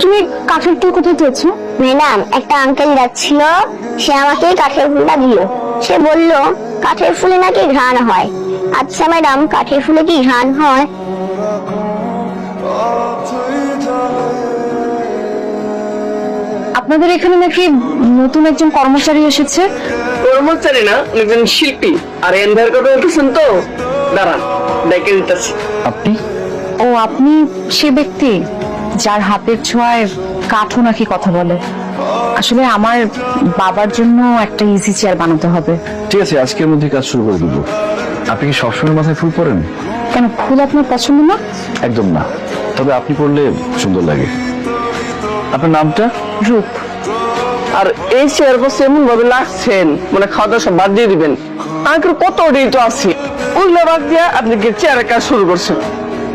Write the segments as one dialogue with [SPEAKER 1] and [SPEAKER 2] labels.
[SPEAKER 1] তুমি কাঠের ফুল কোথায় পেয়েছো?
[SPEAKER 2] ম্যাডাম, একটা আঙ্কেল যাচ্ছিল, সে আমাকে কাঠের ফুলটা দিল। সে বলল কাঠের ফুলে নাকি ঘ্রাণ হয়। আচ্ছা ম্যাডাম, কাঠের ফুলে কি ঘ্রাণ হয়?
[SPEAKER 1] আপনাদের এখানে নাকি নতুন একজন কর্মচারী এসেছে।
[SPEAKER 3] কর্মচারী না, একজন শিল্পী। আর এনভার কথা বলতেছেন তো, দাঁড়ান ডেকে দিতেছি।
[SPEAKER 4] আপনি?
[SPEAKER 1] ও, আপনি সে ব্যক্তি যার হাতের ছোঁয়ায় কাঠও নাকি কথা বলে। আসলে আমার বাবার জন্য একটা ইজি চেয়ার বানাতে হবে।
[SPEAKER 4] ঠিক আছে, আজকের মধ্যে কাজ শুরু করে দেবো। আপনি কি সবসময় মাথায় ফুল পরেন?
[SPEAKER 1] কেন, ফুল আপনার পছন্দ না?
[SPEAKER 4] একদম না, তবে আপনি পরলে সুন্দর লাগে। আপনার নামটা?
[SPEAKER 1] রূপ।
[SPEAKER 3] আর এই চেয়ার বসে এমন ভাবে লাগছেন মানে খাওয়া দাওয়া সব বাদ দিয়ে দিবেন। আঙ্কেল কত অর্ডার তো আছে, ওইগুলো বাদ দিয়ে আপনি চেয়ারের কাজ শুরু করছেন।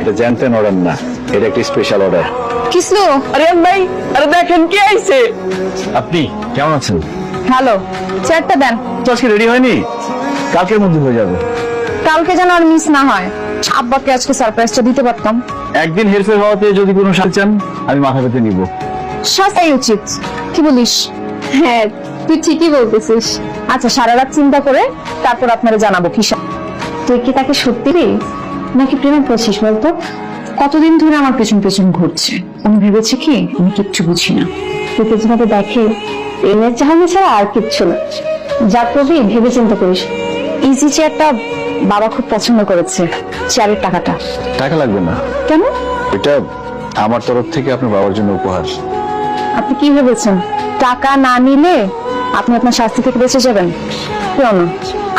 [SPEAKER 4] এটা জানতেন অর্ডার না, এটা একটা স্পেশাল অর্ডার।
[SPEAKER 1] কিসলো?
[SPEAKER 3] আরে ভাই, আরে দেখেন কি আইছে।
[SPEAKER 4] আপনি কেমন আছেন?
[SPEAKER 1] হ্যালো, চেয়ারটা দেন।
[SPEAKER 4] আজকে রেডি হয়নি, কালকের মধ্যে হয়ে যাবে।
[SPEAKER 1] কালকে যেন আর মিস না হয়। আব্বাকে আজকে সারপ্রাইজটা দিতে পারতাম।
[SPEAKER 4] একদিন হেরফের হওয়াতে যদি কোনো সাথে চান, আমি মাথা পেতে নিব।
[SPEAKER 1] সাজাই উচিত, কি বলিস? হ্যাঁ, তুই ঠিকই বলতেছিস। আচ্ছা, সারা রাত চিন্তা করে তারপর আপনারা জানাবো কি। তুই কি তাকে সত্যি নাকি প্রেমে পড়ছিস বলতো? কতদিন ধরে আমার পেছন পেছন ঘুরছে। আমি ভেবেছি কি আমি কিচ্ছু বুঝি না। তুই পেছনে দেখে প্রেমের চাহনি ছাড়া আর কিচ্ছু না। যা করবি ভেবে চিন্তা করিস। ইজি চেয়ারটা বাবা খুব পছন্দ করেছে। চেয়ারের টাকাটা।
[SPEAKER 4] টাকা লাগবে না।
[SPEAKER 1] কেন?
[SPEAKER 4] এটা আমার তরফ থেকে আপনার বাবার জন্য উপহার।
[SPEAKER 1] আপনি কি ভেবেছেন টাকা না নিলে আপনি আপনার শাস্তি থেকে বেঁচে যাবেন? কেন,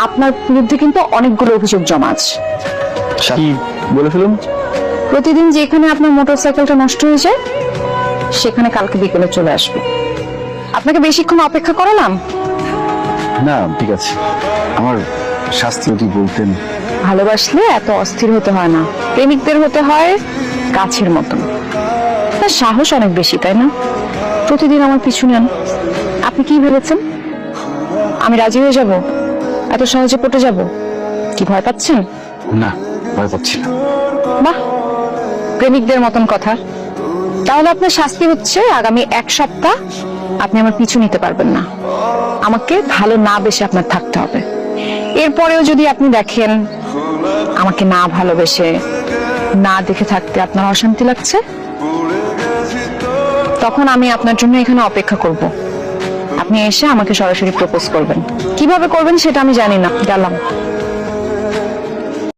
[SPEAKER 1] আপনার বিরুদ্ধে কিন্তু অনেকগুলো অভিযোগ জমা আছে।
[SPEAKER 4] কি বলে ফেলুন?
[SPEAKER 1] প্রতিদিন যেখানে আপনার মোটরসাইকেলটা নষ্ট হয়ে যায় সেখানে কালকে বিকেলে চলে আসবে। আপনাকে বেশিক্ষণ অপেক্ষা করালাম?
[SPEAKER 4] না, ঠিক আছে। আমার শাস্তি যদি বলতেন।
[SPEAKER 1] ভালোবাসলে এত অস্থির হতে হয় না, প্রেমিকদের হতে হয় গাছের মতন। তার সাহস অনেক বেশি, তাই না? প্রতিদিন আমার পিছু নেন। আপনি কি ভেবেছেন আমি রাজি হয়ে যাব? এত সহজে পটে যাব? কি ভয় পাচ্ছেন?
[SPEAKER 4] না, ভয় পাচ্ছি না।
[SPEAKER 1] বাহ, প্রেমিকদের মতন কথা। তাহলে আপনার শাস্তি হচ্ছে আগামী 1 সপ্তাহ আপনি আমার পিছু নিতে পারবেন না। আমাকে ভালো না বেশে আপনার থাকতে হবে। এরপরেও যদি আপনি দেখেন আমাকে না ভালোবেসে না দেখে থাকতে আপনার অশান্তি লাগছে, তখন আমি আপনার জন্য এখানে অপেক্ষা করব। আপনি এসে আমাকে সরাসরি প্রপোজ করবেন। কিভাবে করবেন সেটা আমি জানি না। গেলাম।